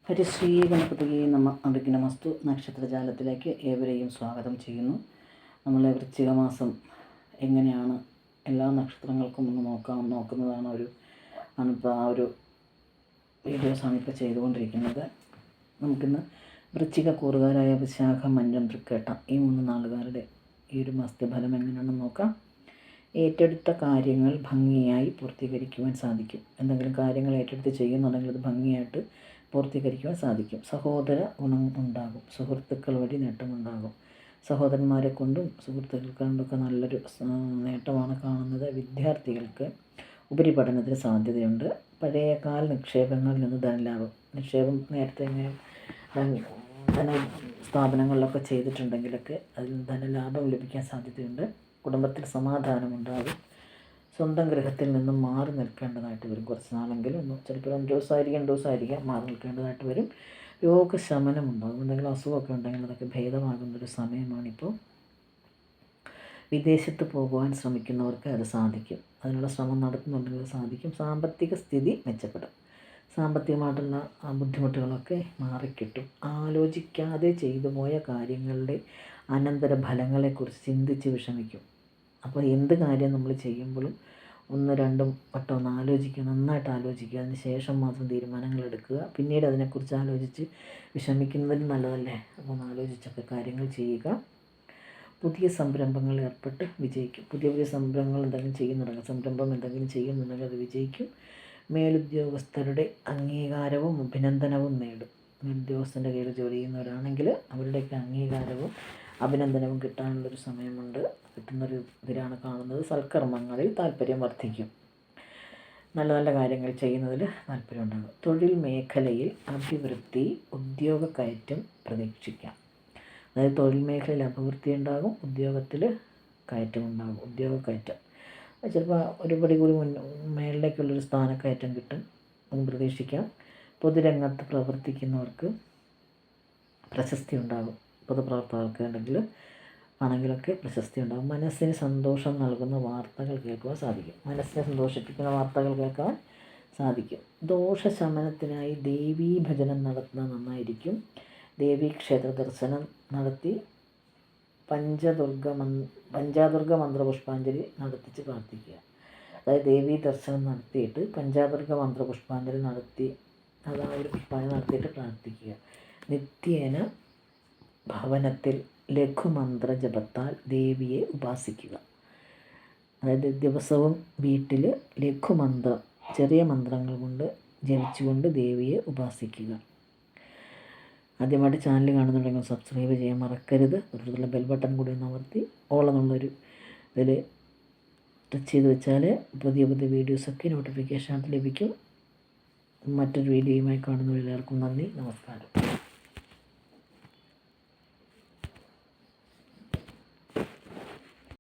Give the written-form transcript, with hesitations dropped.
ഹരിശ്രീ ഗണപതിയെ നമ അഭിഘ്നമസ്തു നക്ഷത്രജാലത്തിലേക്ക് ഏവരെയും സ്വാഗതം ചെയ്യുന്നു. നമ്മളെ വൃശ്ചിക മാസം എങ്ങനെയാണ് എല്ലാ നക്ഷത്രങ്ങൾക്കും ഒന്ന് നോക്കുന്നതാണ് ആ ഒരു വീഡിയോസാണ് ഇപ്പോൾ ചെയ്തുകൊണ്ടിരിക്കുന്നത്. നമുക്കിന്ന് വൃശ്ചിക കൂറുകാരായ വിശാഖ, മഞ്ഞം, തൃക്കേട്ട ഈ 3 നാളുകാരുടെ ഈ ഒരു മാസത്തെ ഫലം എങ്ങനെയാണെന്ന് നോക്കാം. ഏറ്റെടുത്ത കാര്യങ്ങൾ ഭംഗിയായി പൂർത്തീകരിക്കുവാൻ സാധിക്കും. എന്തെങ്കിലും കാര്യങ്ങൾ ഏറ്റെടുത്ത് ചെയ്യുന്നുണ്ടെങ്കിൽ അത് ഭംഗിയായിട്ട് പൂർത്തീകരിക്കുവാൻ സാധിക്കും. സഹോദര ഗുണം ഉണ്ടാകും. സുഹൃത്തുക്കൾ വഴി നേട്ടമുണ്ടാകും. സഹോദരന്മാരെ കൊണ്ടും സുഹൃത്തുക്കളെ കൊണ്ടൊക്കെ നല്ലൊരു നേട്ടമാണ് കാണുന്നത്. വിദ്യാർത്ഥികൾക്ക് ഉപരിപഠനത്തിന് സാധ്യതയുണ്ട്. പഴയകാല നിക്ഷേപങ്ങളിൽ നിന്ന് ധനലാഭം. നിക്ഷേപം നേരത്തെ എങ്ങനെ ധന സ്ഥാപനങ്ങളിലൊക്കെ ചെയ്തിട്ടുണ്ടെങ്കിലൊക്കെ അതിൽ ധനലാഭം ലഭിക്കാൻ സാധ്യതയുണ്ട്. കുടുംബത്തിൽ സമാധാനമുണ്ടാകും. സ്വന്തം ഗൃഹത്തിൽ നിന്നും മാറി നിൽക്കേണ്ടതായിട്ട് വരും. കുറച്ച് നാളെങ്കിലും ചിലപ്പോൾ 2 ദിവസമായിരിക്കാം മാറി നിൽക്കേണ്ടതായിട്ട് വരും. രോഗശമനം ഉണ്ടാകും. എന്തെങ്കിലും അസുഖമൊക്കെ ഉണ്ടെങ്കിൽ അതൊക്കെ ഭേദമാകുന്നൊരു സമയമാണിപ്പോൾ. വിദേശത്ത് പോകുവാൻ ശ്രമിക്കുന്നവർക്ക് അത് സാധിക്കും. അതിനുള്ള ശ്രമം നടത്തുന്നുണ്ടെങ്കിൽ അത് സാധിക്കും. സാമ്പത്തിക സ്ഥിതി മെച്ചപ്പെടും. സാമ്പത്തികമായിട്ടുള്ള ബുദ്ധിമുട്ടുകളൊക്കെ മാറിക്കിട്ടും. ആലോചിക്കാതെ ചെയ്തു പോയ കാര്യങ്ങളുടെ അനന്തര ഫലങ്ങളെക്കുറിച്ച് ചിന്തിച്ച് വിഷമിക്കും. അപ്പോൾ എന്ത് കാര്യം നമ്മൾ ചെയ്യുമ്പോഴും 1-2 വട്ടം ഒന്ന് ആലോചിക്കുക, നന്നായിട്ട് ആലോചിക്കുക. അതിന് ശേഷം മാത്രം തീരുമാനങ്ങൾ എടുക്കുക. പിന്നീട് അതിനെക്കുറിച്ച് ആലോചിച്ച് വിഷമിക്കുന്നതിന് നല്ലതല്ലേ. അപ്പോൾ ഒന്ന് ആലോചിച്ചൊക്കെ കാര്യങ്ങൾ ചെയ്യുക. പുതിയ സംരംഭങ്ങളിൽ ഏർപ്പെട്ട് വിജയിക്കും. പുതിയ സംരംഭങ്ങൾ സംരംഭം എന്തെങ്കിലും ചെയ്യുന്നുണ്ടെങ്കിൽ അത് വിജയിക്കും. മേലുദ്യോഗസ്ഥരുടെ അംഗീകാരവും അഭിനന്ദനവും നേടും. മേലുദ്യോഗസ്ഥൻ്റെ കീഴിൽ ജോലി ചെയ്യുന്നവരാണെങ്കിൽ അവരുടെയൊക്കെ അംഗീകാരവും അഭിനന്ദനവും കിട്ടാനുള്ളൊരു സമയമുണ്ട്. കിട്ടുന്നൊരു ഇതിലാണ് കാണുന്നത്. സൽക്കർമ്മങ്ങളിൽ താല്പര്യം വർദ്ധിക്കും. നല്ല നല്ല കാര്യങ്ങൾ ചെയ്യുന്നതിൽ താല്പര്യം ഉണ്ടാകും. തൊഴിൽ മേഖലയിൽ അഭിവൃദ്ധി, ഉദ്യോഗ കയറ്റം പ്രതീക്ഷിക്കാം. അതായത് തൊഴിൽ മേഖലയിൽ അഭിവൃദ്ധി ഉണ്ടാകും, ഉദ്യോഗത്തിൽ കയറ്റമുണ്ടാകും. ഉദ്യോഗ കയറ്റം ചിലപ്പോൾ ഒരുപടി കൂടി മേളിലേക്കുള്ളൊരു സ്ഥാനക്കയറ്റം കിട്ടും, അതും പ്രതീക്ഷിക്കാം. പൊതുരംഗത്ത് പ്രവർത്തിക്കുന്നവർക്ക് പ്രശസ്തി ഉണ്ടാകും. പൊതുപ്രവർത്തകർക്ക് ആണെങ്കിലൊക്കെ പ്രശസ്തി ഉണ്ടാകും. മനസ്സിന് സന്തോഷം നൽകുന്ന വാർത്തകൾ കേൾക്കുവാൻ സാധിക്കും. മനസ്സിനെ സന്തോഷിപ്പിക്കുന്ന വാർത്തകൾ കേൾക്കാൻ സാധിക്കും. ദോഷശമനത്തിനായി ദേവീ ഭജനം നടത്തുന്നത് നന്നായിരിക്കും. ദേവീക്ഷേത്ര ദർശനം നടത്തി പഞ്ചാദുർഗ മന്ത്രപുഷ്പാഞ്ജലി നടത്തിച്ച് പ്രാർത്ഥിക്കുക. അതായത് ദേവീ ദർശനം നടത്തിയിട്ട് പഞ്ചാദുർഗ മന്ത്രപുഷ്പാഞ്ജലി നടത്തി ഒരു പുഷ്പാഞ്ജലി നടത്തിയിട്ട് പ്രാർത്ഥിക്കുക. നിത്യേന ഭവനത്തിൽ ലഘുമന്ത്ര ജപത്താൽ ദേവിയെ ഉപാസിക്കുക. അതായത് ദിവസവും വീട്ടിൽ ലഘുമന്ത്രം, ചെറിയ മന്ത്രങ്ങൾ കൊണ്ട് ജപിച്ചുകൊണ്ട് ദേവിയെ ഉപാസിക്കുക. ആദ്യമായിട്ട് ചാനൽ കാണുന്നുണ്ടെങ്കിൽ സബ്സ്ക്രൈബ് ചെയ്യാൻ മറക്കരുത്. തൊട്ടുള്ള ബെൽ ബട്ടൺ കൂടി ഒന്ന് അമർത്തി എന്നുള്ളൊരു ഇതിൽ ടച്ച് ചെയ്ത് വെച്ചാൽ പുതിയ വീഡിയോസൊക്കെ നോട്ടിഫിക്കേഷനായിട്ട് ലഭിക്കും. മറ്റൊരു വീഡിയോയുമായി കാണുന്നവരെല്ലാവർക്കും നന്ദി, നമസ്കാരം.